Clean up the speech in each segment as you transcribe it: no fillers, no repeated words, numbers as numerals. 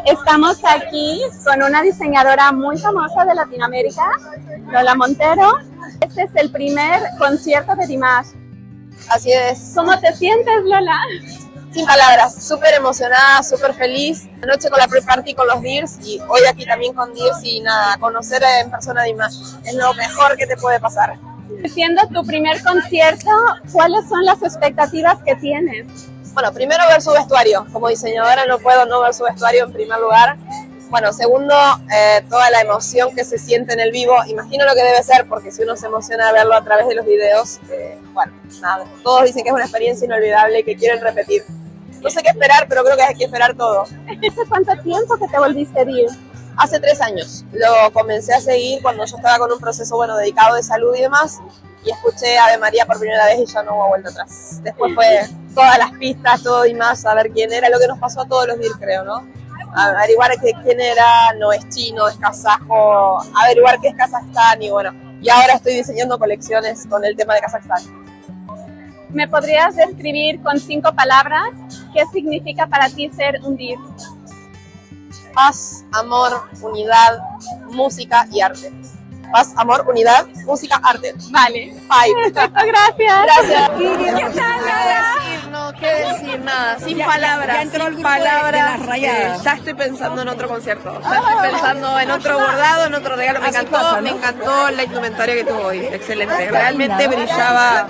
Estamos aquí con una diseñadora muy famosa de Latinoamérica, Lola Montero. Este es el primer concierto de Dimash. Así es. ¿Cómo te sientes, Lola? Sin palabras, súper emocionada, súper feliz. Anoche con la pre-party con los Dears y hoy aquí también con Dears y nada, conocer en persona a Dimash es lo mejor que te puede pasar. Siendo tu primer concierto, ¿cuáles son las expectativas que tienes? Bueno, primero ver su vestuario. Como diseñadora no puedo no ver su vestuario en primer lugar. Bueno, segundo, toda la emoción que se siente en el vivo. Imagino lo que debe ser, porque si uno se emociona de verlo a través de los videos, bueno, nada, todos dicen que es una experiencia inolvidable y que quieren repetir. No sé qué esperar, pero creo que hay que esperar todo. ¿Hace cuánto tiempo que te volviste Dear? Hace 3 años. Lo comencé a seguir cuando yo estaba con un proceso, bueno, dedicado de salud y demás, y escuché Ave María por primera vez y ya no hubo vuelta atrás. Después fue todas las pistas, todo y más, saber quién era, lo que nos pasó a todos los Dear, creo, ¿no? Averiguar quién era, no es chino, es kazajo, averiguar qué es Kazajstán y bueno, y ahora estoy diseñando colecciones con el tema de Kazajstán. ¿Me podrías describir con 5 palabras qué significa para ti ser un Dear? Paz, amor, unidad, música y arte. Paz, amor, unidad, música, arte. Vale. Bye. Gracias. Gracias. ¿Qué tal, Lola? ¿Qué decir? Nada, sin palabras, sin palabras. Ya estoy pensando en otro concierto, ya estoy pensando en otro bordado, en otro regalo. Me encantó la indumentaria que tuvo hoy, excelente. Realmente brillaba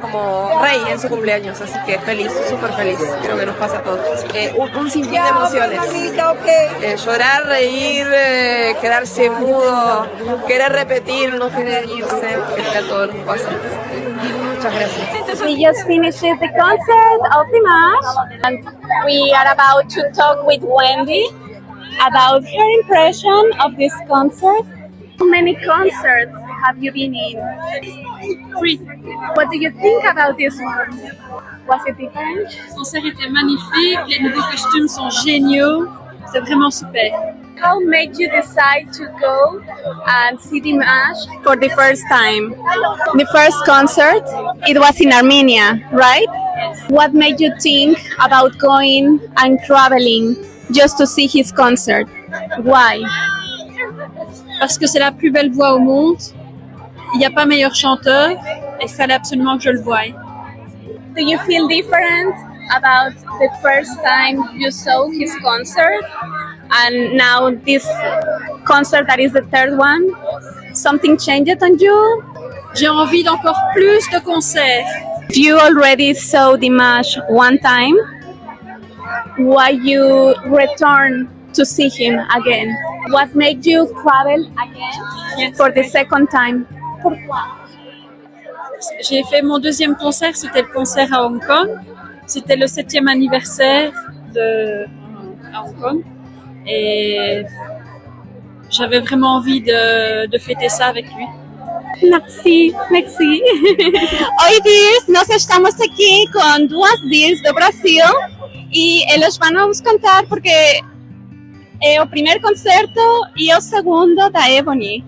como rey en su cumpleaños, así que feliz, súper feliz. Creo que nos pasa a todos. Un sinfín de emociones. Llorar, reír, quedarse mudo, querer repetir, no querer irse, que a todos nos pasa. Muchas gracias. We just finished the concert of Dimash and we are about to talk with Wendy about her impression of this concert. How many concerts have you been in? 3. What do you think about this one? Was it different? Le concert était magnifique, les nouveaux costumes sont géniaux, c'est vraiment super. How made you decide to go and see Dimash for the first time? The first concert, it was in Armenia, right? What made you think about going and traveling just to see his concert? Why? Parce que c'est la plus belle voix au monde, il n'y a pas meilleur chanteur, et il fallait absolument que je le voie. Do you feel different about the first time you saw his concert and now this concert that is the third one? Something changed on you? J'ai envie d'encore plus de concerts. If you already saw Dimash one time, why you return to see him again? What made you travel again for the second time? Pourquoi? J'ai fait mon deuxième concert, c'était le concert à Hong Kong. C'était le 7e anniversaire à Hong Kong. Et j'avais vraiment envie de fêter ça avec lui. Merci, merci. Hoy Dears, nós estamos aqui com 2 Dears do Brasil e eles vão nos contar porque é o primeiro concerto e o segundo da Ebony.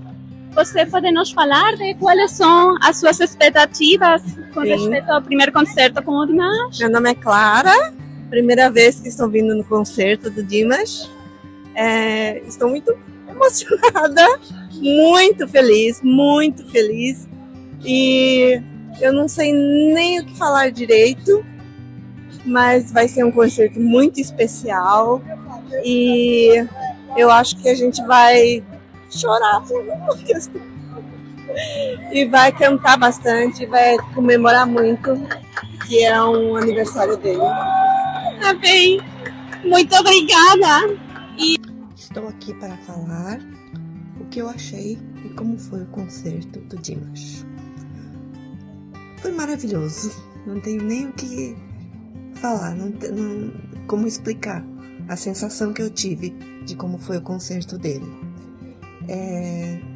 Você pode nos falar de quais são as suas expectativas com respeito ao primeiro concerto com o Dimash? Meu nome é Clara, primeira vez que estou vindo no concerto do Dimash. Estou muito emocionada, muito feliz e eu não sei nem o que falar direito, mas vai ser um concerto muito especial e eu acho que a gente vai chorar e vai cantar bastante, vai comemorar muito, que é um aniversário dele. Tá bem, muito obrigada. Estou aqui para falar o que eu achei e como foi o concerto do Dimash. Foi maravilhoso, não tenho nem o que falar, não como explicar a sensação que eu tive de como foi o concerto dele.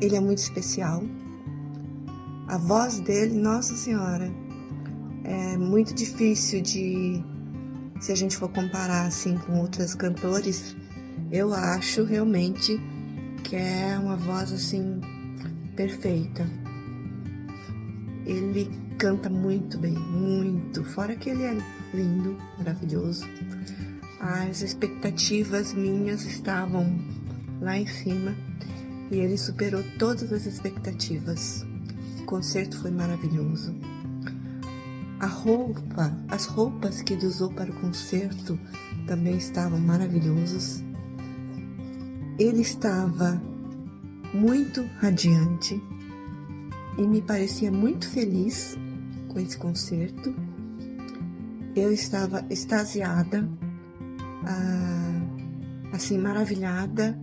Ele é muito especial, a voz dele, nossa senhora, é muito difícil se a gente for comparar assim com outros cantores, eu acho realmente que é uma voz assim perfeita. Ele canta muito bem, muito, fora que ele é lindo, maravilhoso. As expectativas minhas estavam lá em cima e ele superou todas as expectativas. O concerto foi maravilhoso. As roupas que ele usou para o concerto também estavam maravilhosas. Ele estava muito radiante e me parecia muito feliz com esse concerto. Eu estava extasiada, assim, maravilhada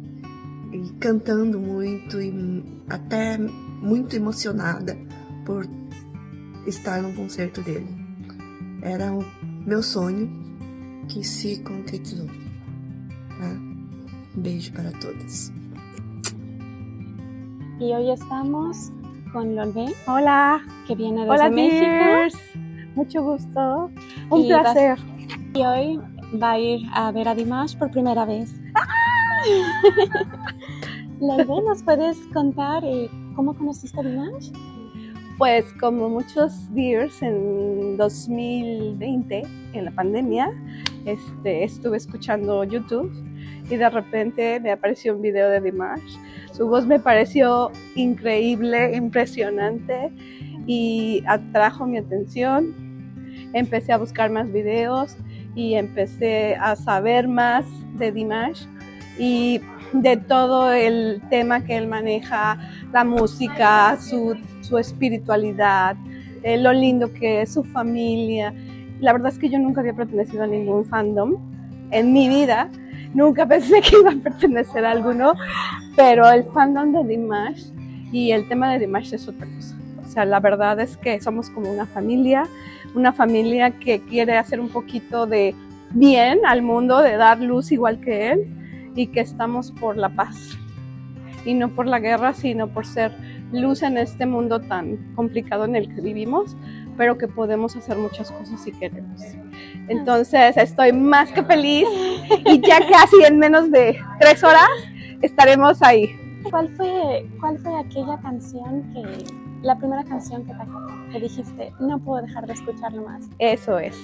e cantando muito e até muito emocionada por estar no concerto dele. Era o meu sonho que se concretizou. Tá? Um beijo para todas. Y hoy estamos con Lolbe. Hola. Que viene desde Hola, México. dears. Mucho gusto. Un Y placer. Y hoy va a ir a ver a Dimash por primera vez. Lolbe, ¿nos puedes contar cómo conociste a Dimash? Pues como muchos dears en 2020, en la pandemia, estuve escuchando YouTube y de repente me apareció un video de Dimash. Su voz me pareció increíble, impresionante y atrajo mi atención. Empecé a buscar más videos y empecé a saber más de Dimash y de todo el tema que él maneja, la música, su espiritualidad, lo lindo que es su familia. La verdad es que yo nunca había pertenecido a ningún fandom en mi vida. Nunca pensé que iba a pertenecer a alguno, pero el fandom de Dimash y el tema de Dimash es otra cosa. O sea, la verdad es que somos como una familia que quiere hacer un poquito de bien al mundo, de dar luz igual que él, y que estamos por la paz. Y no por la guerra, sino por ser luz en este mundo tan complicado en el que vivimos, pero que podemos hacer muchas cosas si queremos. Entonces estoy más que feliz y ya casi en menos de 3 horas estaremos ahí. ¿Cuál fue aquella canción la primera canción que te acordó, que dijiste, no puedo dejar de escucharlo más? Eso es,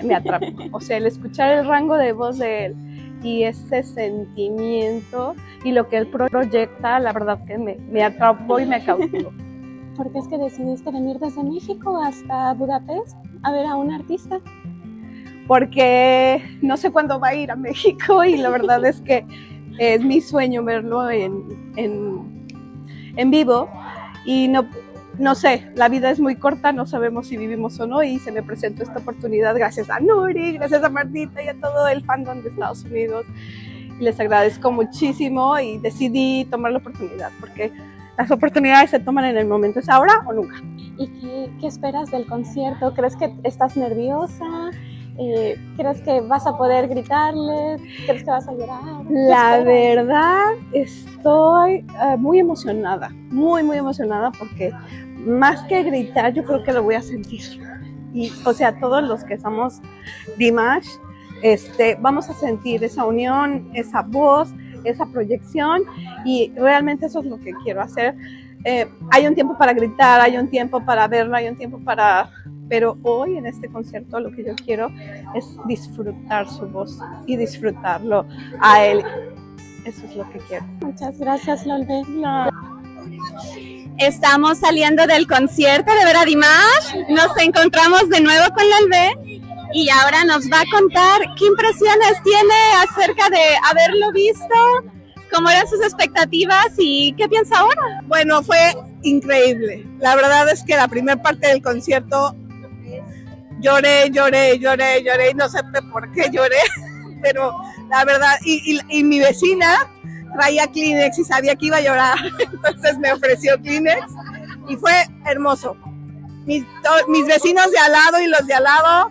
me atrapó. O sea, el escuchar el rango de voz de él y ese sentimiento y lo que él proyecta, la verdad que me atrapó y me cautivó. ¿Por qué es que decidiste venir desde México hasta Budapest a ver a un artista? Porque no sé cuándo va a ir a México y la verdad es que es mi sueño verlo en vivo y no sé, la vida es muy corta, no sabemos si vivimos o no y se me presentó esta oportunidad gracias a Nuri, gracias a Martita y a todo el fandom de Estados Unidos. Les agradezco muchísimo y decidí tomar la oportunidad porque las oportunidades se toman en el momento, ¿es ahora o nunca? ¿Y qué esperas del concierto? ¿Crees que estás nerviosa? ¿Crees que vas a poder gritarle? ¿Crees que vas a llorar? La verdad estoy muy emocionada porque más que gritar yo creo que lo voy a sentir. Y, o sea, todos los que somos Dimash, vamos a sentir esa unión, esa voz, esa proyección y realmente eso es lo que quiero hacer. Hay un tiempo para gritar, hay un tiempo para verlo, hay un tiempo para... Pero hoy en este concierto lo que yo quiero es disfrutar su voz y disfrutarlo a él. Eso es lo que quiero. Muchas gracias, Lolbe. No. Estamos saliendo del concierto de ver a Dimash. Nos encontramos de nuevo con Lolbe y ahora nos va a contar qué impresiones tiene acerca de haberlo visto, cómo eran sus expectativas y qué piensa ahora. Bueno, fue increíble. La verdad es que la primera parte del concierto lloré y no sé por qué lloré, pero la verdad, y mi vecina traía Kleenex y sabía que iba a llorar, entonces me ofreció Kleenex y fue hermoso. Mis vecinos de al lado y los de al lado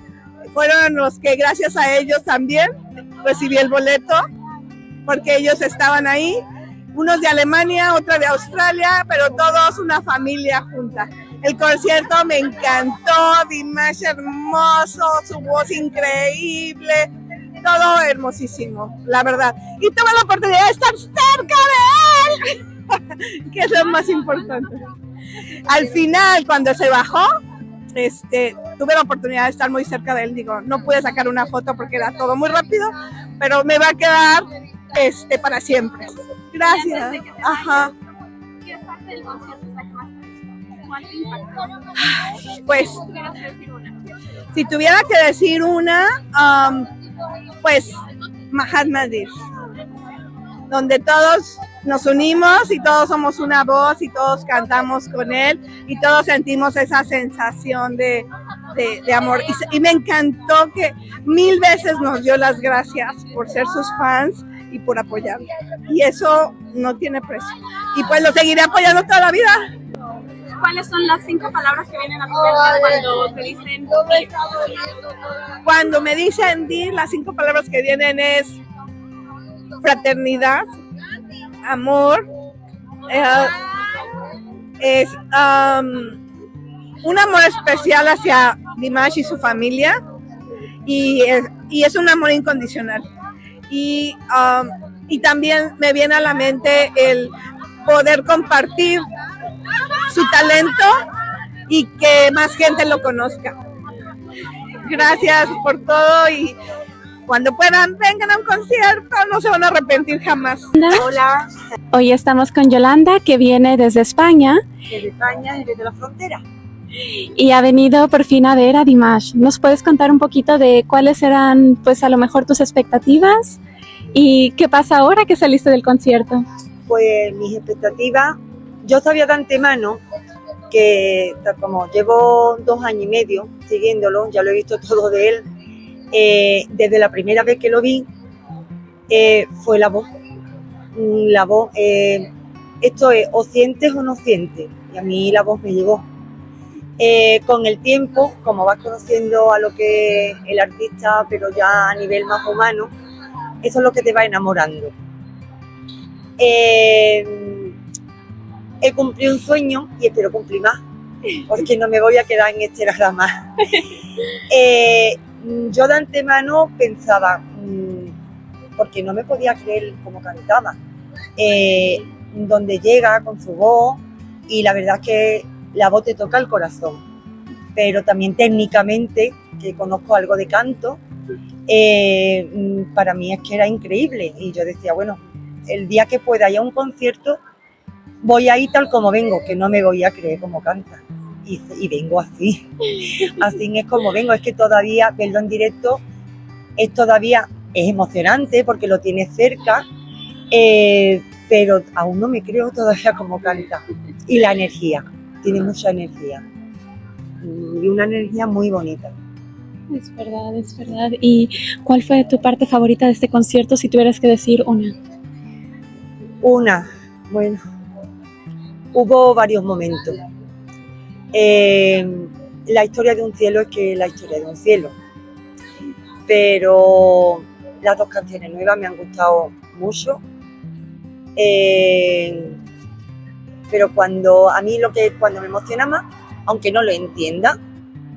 fueron los que gracias a ellos también recibí el boleto, porque ellos estaban ahí, unos de Alemania, otros de Australia, pero todos una familia junta. El concierto me encantó, Dimash hermoso, su voz increíble, todo hermosísimo, la verdad. Y tuve la oportunidad de estar cerca de él, que es lo más importante. Al final, cuando se bajó, tuve la oportunidad de estar muy cerca de él, digo, no pude sacar una foto porque era todo muy rápido, pero me va a quedar para siempre. Gracias. Ajá. ¿Qué parte del concierto es la que más te gustó? ¿Cuál te impactó? Pues, Si tuvieras que decir una. si tuviera que decir una, pues Mahatma Gandhi, donde todos nos unimos y todos somos una voz y todos cantamos con él y todos sentimos esa sensación de amor. Y me encantó que 1000 veces nos dio las gracias por ser sus fans y por apoyarlo. Y eso no tiene precio. Y pues lo seguiré apoyando toda la vida. ¿Cuáles son las 5 palabras que vienen a tu mente cuando te dicen Dir? Cuando me dicen Dir, las 5 palabras que vienen es fraternidad, amor, es un amor especial hacia Dimash y su familia y es un amor incondicional. Y también me viene a la mente el poder compartir su talento y que más gente lo conozca. Gracias por todo y cuando puedan, vengan a un concierto, no se van a arrepentir jamás. Hola, Hoy estamos con Yolanda, que viene desde España desde España y desde la frontera. y ha venido por fin a ver a Dimash. ¿Nos puedes contar un poquito de cuáles eran, pues a lo mejor, tus expectativas? ¿Y qué pasa ahora que saliste del concierto? Pues mis expectativas, yo sabía de antemano que como llevo 2 años y medio siguiéndolo, ya lo he visto todo de él, desde la primera vez que lo vi, fue la voz. La voz, esto es o sientes o no sientes, y a mí la voz me llegó. Con el tiempo, como vas conociendo a lo que es el artista, pero ya a nivel más humano, eso es lo que te va enamorando. He cumplido un sueño y espero cumplir más, porque no me voy a quedar en este nada más. Yo de antemano pensaba, porque no me podía creer cómo cantaba, donde llega con su voz, y la verdad es que la voz te toca el corazón, pero también técnicamente, que conozco algo de canto, para mí es que era increíble, y yo decía, bueno, el día que pueda ir a un concierto voy a ir tal como vengo, que no me voy a creer cómo canta, y vengo así, así es como vengo. Es que todavía verlo en directo es emocionante porque lo tienes cerca, pero aún no me creo todavía cómo canta, y la energía, tiene mucha energía y una energía muy bonita. Es verdad, es verdad. ¿Y cuál fue tu parte favorita de este concierto, si tuvieras que decir una? Bueno, hubo varios momentos. La historia de un cielo es que la historia de un cielo, pero las 2 canciones nuevas me han gustado mucho. Pero cuando me emociona más, aunque no lo entienda,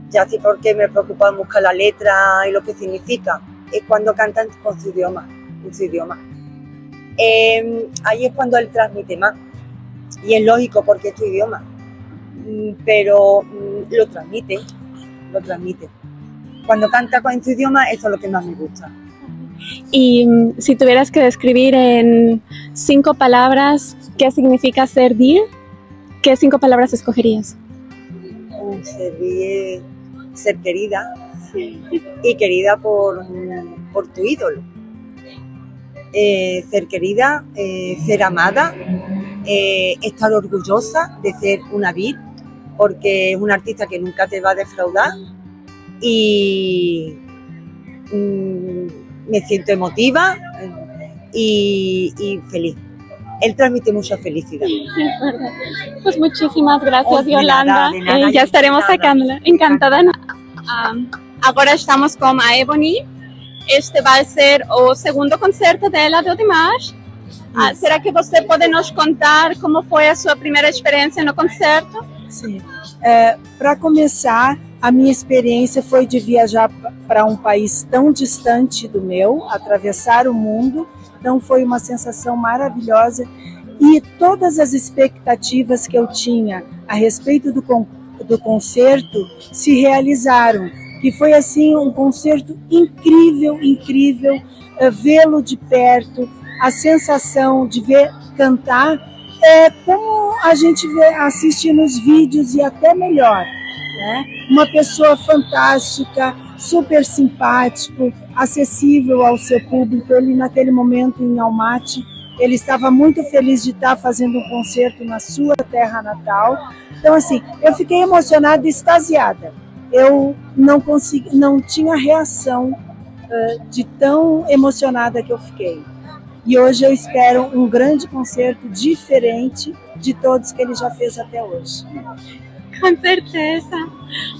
ya sí, porque me preocupa buscar la letra y lo que significa, es cuando cantan con su idioma, en su idioma. Ahí es cuando él transmite más, y es lógico porque es tu idioma, pero lo transmite. Cuando canta en su idioma, eso es lo que más me gusta. Y si tuvieras que describir en 5 palabras qué significa ser Dir, ¿qué 5 palabras escogerías? Ser querida, y querida por tu ídolo. Ser querida, ser amada, estar orgullosa de ser una Dir, porque es un artista que nunca te va a defraudar, y me siento emotiva y feliz. Él transmite mucha felicidad. Pues muchísimas gracias, De Yolanda. nada, Ya estaremos sacándola. Encantada. Agora estamos com a Ebony. Este vai ser o segundo concerto dela do Dimash. Será que você pode nos contar como foi a sua primeira experiência no concerto? Sim. Para começar, a minha experiência foi de viajar para um país tão distante do meu, atravessar o mundo. Então foi uma sensação maravilhosa, e todas as expectativas que eu tinha a respeito do concerto se realizaram. Que foi assim um concerto incrível, incrível, vê-lo de perto, a sensação de ver cantar é como a gente assiste nos vídeos e até melhor, né? Uma pessoa fantástica, super simpático, acessível ao seu público. Ele naquele momento em Almaty, ele estava muito feliz de estar fazendo um concerto na sua terra natal. Então assim, eu fiquei emocionada e extasiada. Eu não tinha reação de tão emocionada que eu fiquei. E hoje eu espero um grande concerto diferente de todos que ele já fez até hoje. Com certeza.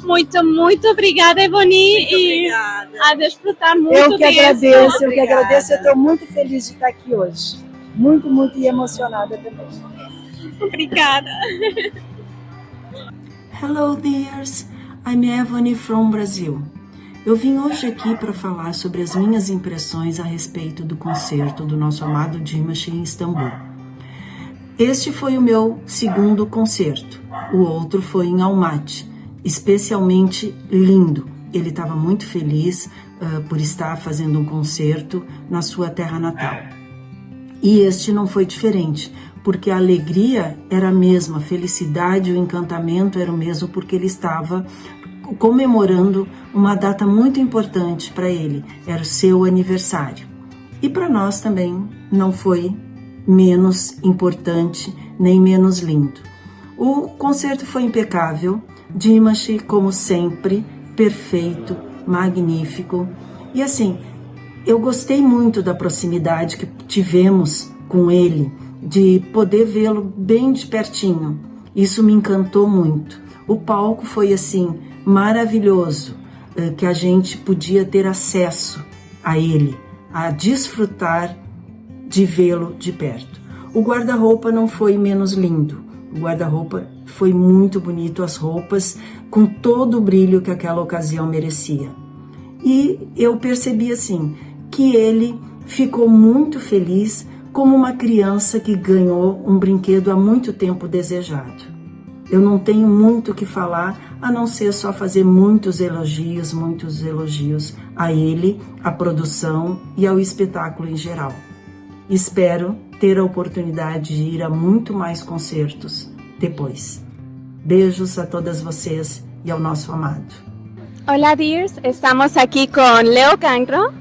Muito, muito obrigada, Ebony. E a desfrutar muito Eu que disso. agradeço, eu que agradeço. Eu estou muito feliz de estar aqui hoje. Muito, muito e emocionada também. Obrigada. Hello, dears. I'm Ebony from Brazil. Eu vim hoje aqui para falar sobre as minhas impressões a respeito do concerto do nosso amado Dimash em Istambul. Este foi o meu segundo concerto. O outro foi em Almaty, especialmente lindo. Ele estava muito feliz por estar fazendo um concerto na sua terra natal. E este não foi diferente, porque a alegria era a mesma, a felicidade, o encantamento era o mesmo, porque ele estava comemorando uma data muito importante para ele, era o seu aniversário. E para nós também não foi menos importante, nem menos lindo. O concerto foi impecável, Dimash, como sempre, perfeito, magnífico. E assim, eu gostei muito da proximidade que tivemos com ele, de poder vê-lo bem de pertinho. Isso me encantou muito. O palco foi assim, maravilhoso, que a gente podia ter acesso a ele, a desfrutar de vê-lo de perto. O guarda-roupa não foi menos lindo. O guarda-roupa foi muito bonito, as roupas com todo o brilho que aquela ocasião merecia. E eu percebi assim, que ele ficou muito feliz como uma criança que ganhou um brinquedo há muito tempo desejado. Eu não tenho muito o que falar, a não ser só fazer muitos elogios a ele, à produção e ao espetáculo em geral. Espero ter a oportunidade de ir a muito mais concertos depois. Beijos a todas vocês e ao nosso amado. Hola, dears. Estamos aquí con Leo Cancro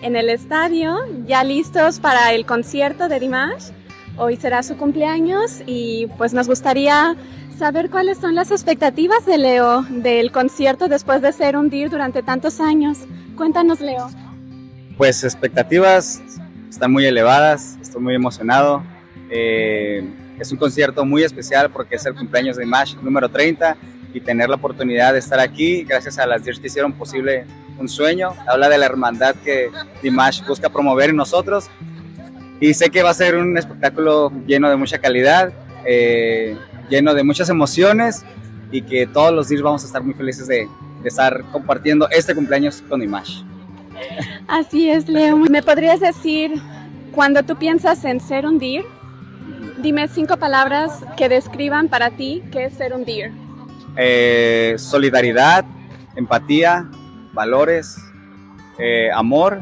en el estadio, ya listos para el concierto de Dimash. Hoy será su cumpleaños y pues nos gustaría saber cuáles son las expectativas de Leo del concierto después de ser un DIR durante tantos años. Cuéntanos, Leo. Pues expectativas están muy elevadas, estoy muy emocionado. Es un concierto muy especial porque es el cumpleaños de Dimash número 30 y tener la oportunidad de estar aquí gracias a las DIRs que hicieron posible un sueño. Habla de la hermandad que Dimash busca promover en nosotros y sé que va a ser un espectáculo lleno de mucha calidad, lleno de muchas emociones y que todos los DIRs vamos a estar muy felices de estar compartiendo este cumpleaños con Dimash. Así es, Leo. ¿Me podrías decir, cuando tú piensas en ser un DIR, dime 5 palabras que describan para ti qué es ser un DIR? Solidaridad, empatía, valores, amor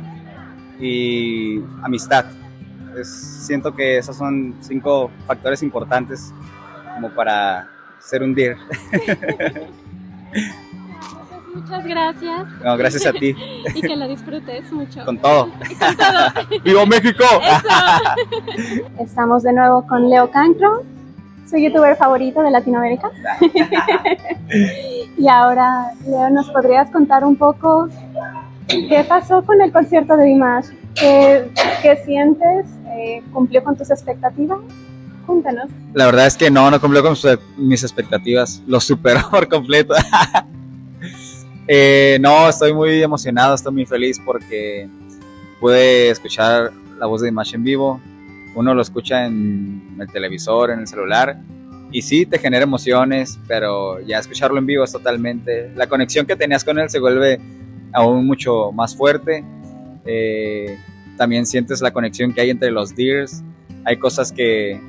y amistad. Siento que esos son 5 factores importantes como para ser un DIR. Muchas gracias. No, gracias a ti. Y que lo disfrutes mucho. Con todo. Con todo. ¡Viva México! Eso. Estamos de nuevo con Leo Cancro, su youtuber favorito de Latinoamérica. Y ahora, Leo, ¿nos podrías contar un poco qué pasó con el concierto de Dimash? ¿Qué sientes? ¿Cumplió con tus expectativas? Cuéntanos. La verdad es que no cumplió con mis expectativas. Lo superó por completo. No, estoy muy emocionado, estoy muy feliz porque pude escuchar la voz de Dimash en vivo. Uno lo escucha en el televisor, en el celular, y sí, te genera emociones, pero ya escucharlo en vivo es totalmente... La conexión que tenías con él se vuelve aún mucho más fuerte. También sientes la conexión que hay entre los DIRs. Hay cosas que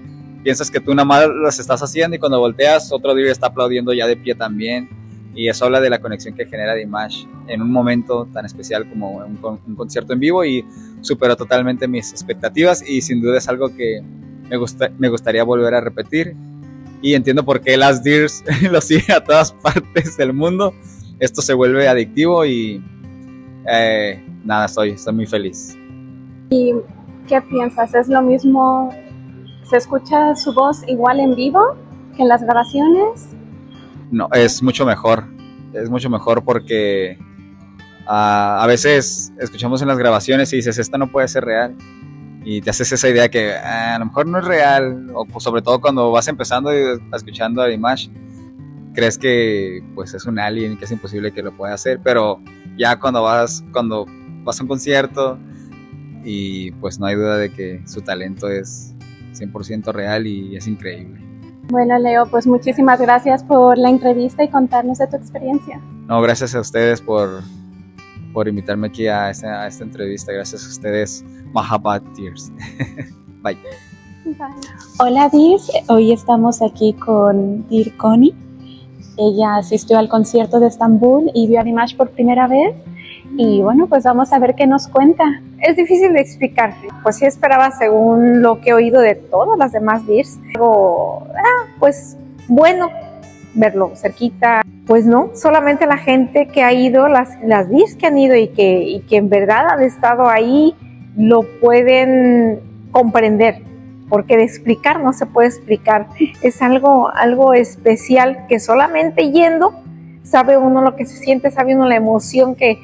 piensas que tú nada más las estás haciendo y cuando volteas otro deer está aplaudiendo ya de pie también, y eso habla de la conexión que genera Dimash en un momento tan especial como un concierto en vivo, y superó totalmente mis expectativas y sin duda es algo que me gustaría volver a repetir, y entiendo por qué las Deers lo siguen a todas partes del mundo. Esto se vuelve adictivo y nada, estoy muy feliz. ¿Y qué piensas? ¿Es lo mismo? ¿Se escucha su voz igual en vivo que en las grabaciones? No, es mucho mejor porque a veces escuchamos en las grabaciones y dices, esta no puede ser real, y te haces esa idea que a lo mejor no es real, o pues, sobre todo cuando vas empezando y escuchando a Dimash, crees que pues es un alien, que es imposible que lo pueda hacer, pero ya cuando vas a un concierto, y pues no hay duda de que su talento es 100% real y es increíble. Bueno, Leo, pues muchísimas gracias por la entrevista y contarnos de tu experiencia. No, gracias a ustedes por invitarme aquí a esta entrevista. Gracias a ustedes, Mahabat Deers. Bye. Bye. Hola, Deers. Hoy estamos aquí con Deer Connie. Ella asistió al concierto de Estambul y vio a Dimash por primera vez. Y bueno, pues vamos a ver qué nos cuenta. Es difícil de explicar. Pues sí esperaba, según lo que he oído de todas las demás Deers, algo, pues bueno, verlo cerquita. Pues no, solamente la gente que ha ido, las Deers que han ido y que en verdad han estado ahí, lo pueden comprender. Porque de explicar no se puede explicar. Es algo especial que solamente yendo sabe uno lo que se siente, sabe uno la emoción que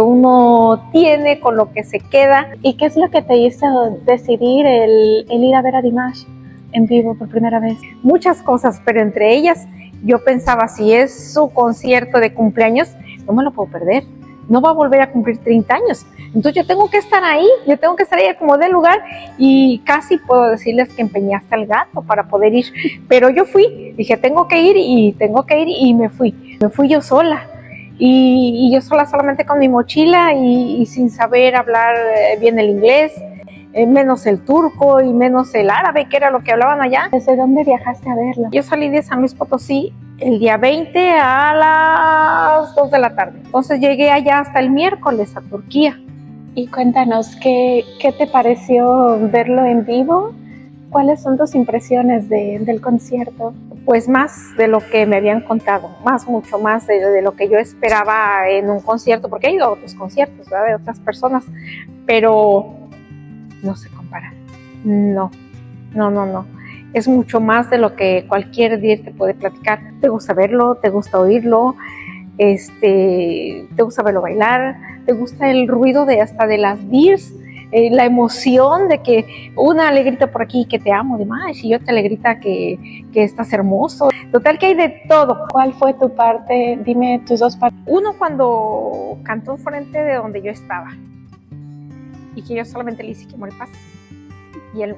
uno tiene, con lo que se queda. ¿Y qué es lo que te hizo decidir el ir a ver a Dimash en vivo por primera vez? Muchas cosas, pero entre ellas yo pensaba, si es su concierto de cumpleaños, no me lo puedo perder. No va a volver a cumplir 30 años. Entonces yo tengo que estar ahí como de lugar, y casi puedo decirles que empeñé hasta el gato para poder ir. Pero yo fui, dije tengo que ir y me fui. Me fui yo sola. Y yo solamente con mi mochila y sin saber hablar bien el inglés, menos el turco y menos el árabe, que era lo que hablaban allá. ¿Desde dónde viajaste a verlo? Yo salí de San Luis Potosí el día 20 a las 2 de la tarde. Entonces llegué allá hasta el miércoles a Turquía. Y cuéntanos, ¿qué te pareció verlo en vivo? ¿Cuáles son tus impresiones del concierto? Pues más de lo que me habían contado, mucho más de lo que yo esperaba en un concierto, porque he ido a otros conciertos, ¿verdad?, de otras personas, pero no se compara. No. Es mucho más de lo que cualquier Deer te puede platicar. Te gusta verlo, te gusta oírlo, te gusta verlo bailar, te gusta el ruido hasta de las Deers, la emoción de que una le grita por aquí que te amo Dimash y otra le grita que estás hermoso. Total que hay de todo. ¿Cuál fue tu parte? Dime tus dos partes. Uno, cuando cantó frente de donde yo estaba y que yo solamente le hice que muere paz, y él,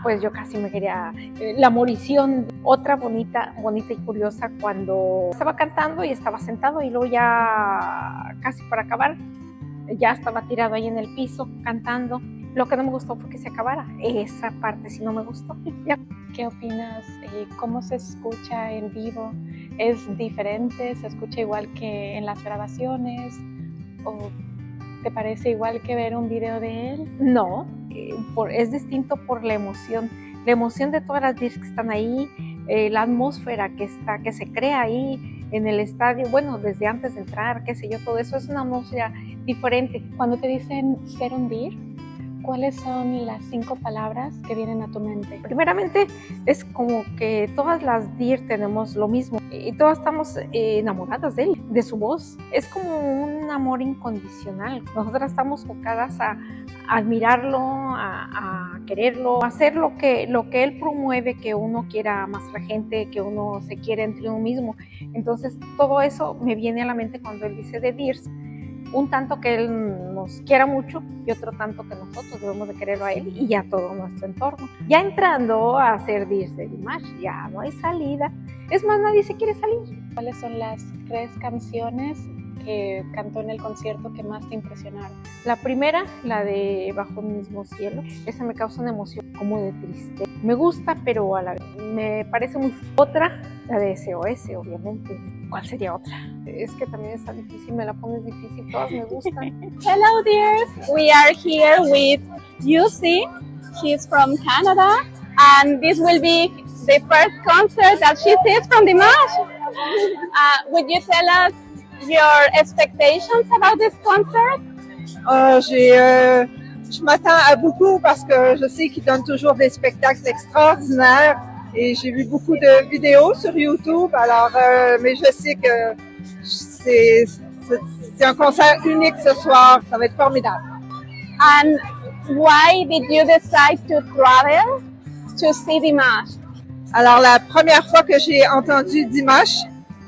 pues yo casi me quería, la morición. Otra bonita y curiosa, cuando estaba cantando y estaba sentado y luego ya casi para acabar, ya estaba tirado ahí en el piso cantando. Lo que no me gustó fue que se acabara. Esa parte sí no me gustó. ¿Qué opinas? ¿Cómo se escucha en vivo? ¿Es diferente? ¿Se escucha igual que en las grabaciones? ¿O te parece igual que ver un video de él? No, es distinto por la emoción de todas las Deers que están ahí, la atmósfera que se crea ahí en el estadio, bueno, desde antes de entrar, qué sé yo, todo eso es una atmósfera diferente. Cuando te dicen ser un Deer, ¿cuáles son las 5 palabras que vienen a tu mente? Primeramente, es como que todas las Deer tenemos lo mismo y todas estamos enamoradas de él, de su voz. Es como un amor incondicional. Nosotras estamos focadas a admirarlo, a quererlo, a hacer lo que él promueve, que uno quiera más a la gente, que uno se quiera entre uno mismo. Entonces, todo eso me viene a la mente cuando él dice de Deers. Un tanto que él nos quiera mucho y otro tanto que nosotros debemos de quererlo a él y a todo nuestro entorno. Ya entrando a hacer Deers de Dimash, ya no hay salida. Es más, nadie se quiere salir. ¿Cuáles son las 3 canciones que cantó en el concierto que más te impresionaron? La primera, la de Bajo el mismo cielo. Esa me causa una emoción como de tristeza. Me gusta, pero a la vez me parece muy... Otra, la de SOS, obviamente. ¿Cuál sería otra? Es que también está difícil, me la pones difícil, todas me gustan. Hello dears, we are here with Yusi. She's from Canada and this will be the first concert that she sees from Dimash. Would you tell us your expectations about this concert? Je m'attends à beaucoup parce que je sais qu'il donne toujours des spectacles extraordinaires et j'ai vu beaucoup de vidéos sur YouTube. Alors, mais je sais que c'est un concert unique ce soir. Ça va être formidable. And why did you decide to travel to see Dimash? Alors, la première fois que j'ai entendu Dimash,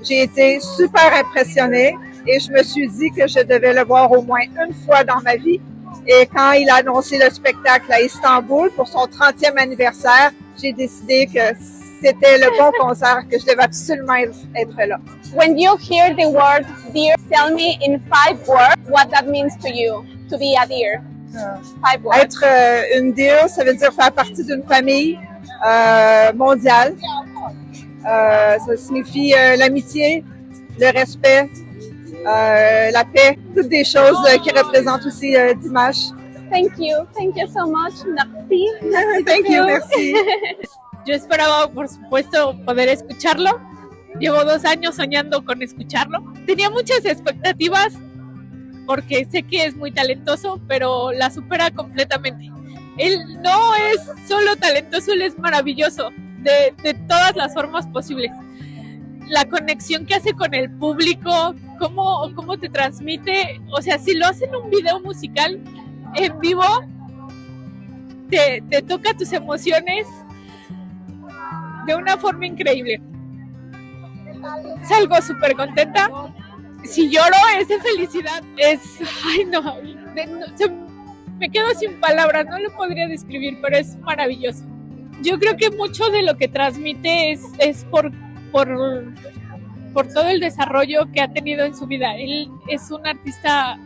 j'ai été super impressionnée et je me suis dit que je devais le voir au moins une fois dans ma vie. Et quand il a annoncé le spectacle à Istanbul pour son 30e anniversaire, j'ai décidé que c'était le bon concert, que je devais absolument être là. When you hear the word dear, tell me in 5 words what that means to you, to be a dear. 5 words. Être une dear, ça veut dire faire partie d'une famille mondiale. Ça signifie l'amitié, le respect, la paix, toutes des choses qui représentent aussi Dimash. Thank you so much. Merci. Thank you, merci. Yo esperaba, por supuesto, poder escucharlo. Llevo 2 años soñando con escucharlo. Tenía muchas expectativas porque sé que es muy talentoso, pero la supera completamente. Él no es solo talentoso, él es maravilloso de todas las formas posibles. La conexión que hace con el público, cómo te transmite, o sea, si lo hace en un video musical en vivo, te toca tus emociones de una forma increíble. Salgo súper contenta. Si lloro es de felicidad, me quedo sin palabras, no lo podría describir, pero es maravilloso. Yo creo que mucho de lo que transmite es por todo el desarrollo que ha tenido en su vida. Él es un artista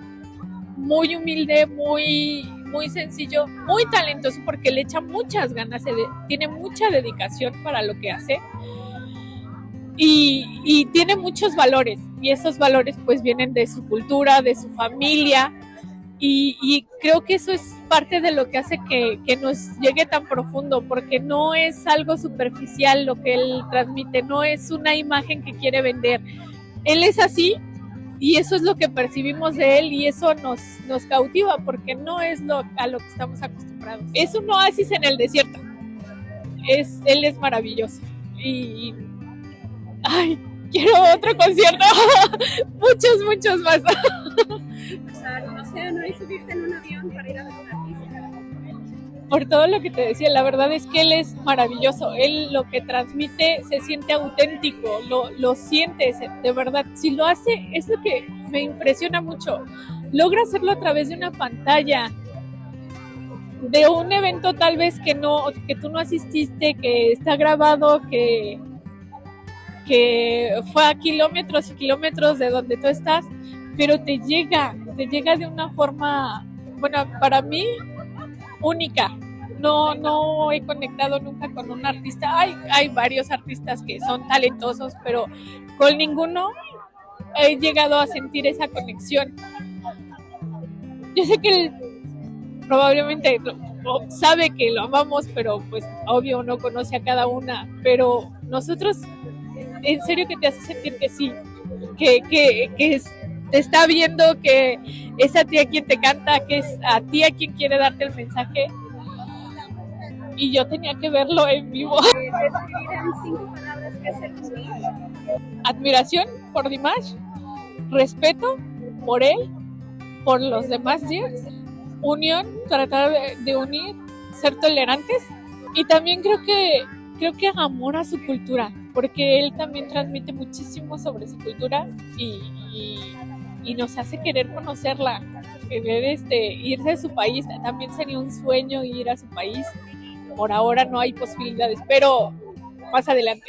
muy humilde, muy sencillo, muy talentoso porque le echa muchas ganas, tiene mucha dedicación para lo que hace y tiene muchos valores, y esos valores pues vienen de su cultura, de su familia, y creo que eso es parte de lo que hace que nos llegue tan profundo, porque no es algo superficial lo que él transmite, no es una imagen que quiere vender. Él es así y eso es lo que percibimos de él, y eso nos cautiva porque no es a lo que estamos acostumbrados. Es un oasis en el desierto. Él es maravilloso y quiero otro concierto. muchos más. No sé, no hay subirte en un avión para ir a ver un artista. Por todo lo que te decía, la verdad es que él es maravilloso. Él lo que transmite se siente auténtico, lo sientes de verdad. Si lo hace, es lo que me impresiona mucho. Logra hacerlo a través de una pantalla, de un evento tal vez que tú no asististe, que está grabado, que fue a kilómetros y kilómetros de donde tú estás, pero te llega de una forma, bueno, para mí, única. No he conectado nunca con un artista. Hay varios artistas que son talentosos, pero con ninguno he llegado a sentir esa conexión. Yo sé que él probablemente sabe que lo amamos, pero pues obvio no conoce a cada una, pero nosotros en serio que te hace sentir que sí, que te está viendo, que es a ti a quien te canta, que es a ti a quien quiere darte el mensaje, y yo tenía que verlo en vivo. Describir en 5 palabras qué es el tuyo. Admiración por Dimash, respeto por él, por los demás Dears, unión, tratar de unir, ser tolerantes, y también creo que amor a su cultura, porque él también transmite muchísimo sobre su cultura y nos hace querer conocerla, querer irse a su país. También sería un sueño ir a su país. Por ahora no hay posibilidades, pero más adelante.